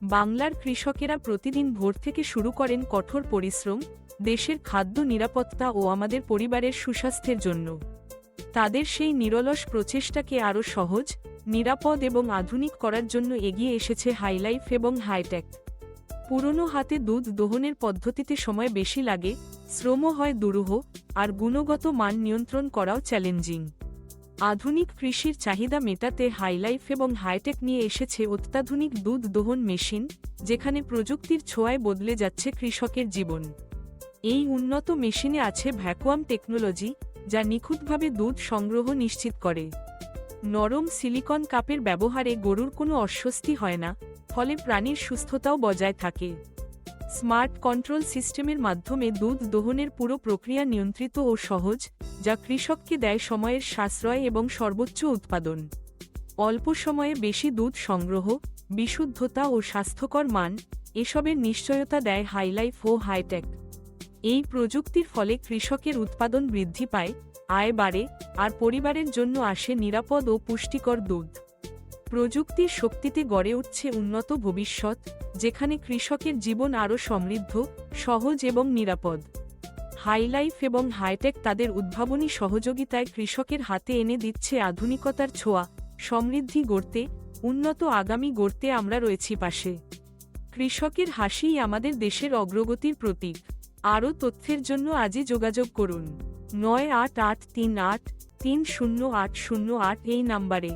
বাংলার কৃষকেরা প্রতিদিন ভোর থেকে শুরু করেন কঠোর পরিশ্রম, দেশের খাদ্য নিরাপত্তা ও আমাদের পরিবারের সুস্বাস্থ্যের জন্য। তাদের সেই নিরলস প্রচেষ্টাকে আরও সহজ, নিরাপদ এবং আধুনিক করার জন্য এগিয়ে এসেছে হাইলাইফ এবং হাইটেক। পুরনো হাতে দুধ দোহনের পদ্ধতিতে সময় বেশি লাগে, শ্রমও হয় দুরূহ, আর গুণগত মান নিয়ন্ত্রণ করাও চ্যালেঞ্জিং। আধুনিক কৃষির চাহিদা মেটাতে হাইলাইফ এবং হাইটেক নিয়ে এসেছে অত্যাধুনিক দুধ দোহন মেশিন, যেখানে প্রযুক্তির ছোঁয়ায় বদলে যাচ্ছে কৃষকের জীবন। এই উন্নত মেশিনে আছে ভ্যাকুয়াম টেকনোলজি, যা নিখুঁতভাবে দুধ সংগ্রহ নিশ্চিত করে। নরম সিলিকন কাপের ব্যবহারে গরুর কোনো অস্বস্তি হয় না, ফলে প্রাণীর সুস্থতাও বজায় থাকে। স্মার্ট কন্ট্রোল সিস্টেমের মাধ্যমে দুধ দোহনের পুরো প্রক্রিয়া নিয়ন্ত্রিত ও সহজ, যা কৃষককে দেয় সময়ের সাশ্রয় এবং সর্বোচ্চ উৎপাদন। অল্প সময়ে বেশি দুধ সংগ্রহ, বিশুদ্ধতা ও স্বাস্থ্যকর মান, এসবের নিশ্চয়তা দেয় হাইলাইফ ও হাইটেক। এই প্রযুক্তির ফলে কৃষকের উৎপাদন বৃদ্ধি পায়, আয় বাড়ে, আর পরিবারের জন্য আসে নিরাপদ ও পুষ্টিকর দুধ। প্রযুক্তির শক্তিতে গড়ে উঠছে উন্নত ভবিষ্যৎ, যেখানে কৃষকের জীবন আরও সমৃদ্ধ, সহজ এবং নিরাপদ। হাইলাইফ এবং হাইটেক তাদের উদ্ভাবনী সহযোগিতায় কৃষকের হাতে এনে দিচ্ছে আধুনিকতার ছোঁয়া, সমৃদ্ধি গড়তে, উন্নত আগামী গড়তে আমরা রয়েছি পাশে। কৃষকের হাসিই আমাদের দেশের অগ্রগতির প্রতীক। আরও তথ্যের জন্য আজই যোগাযোগ করুন ৯৮৮৩৮৩০৮০৮ এই নাম্বারে।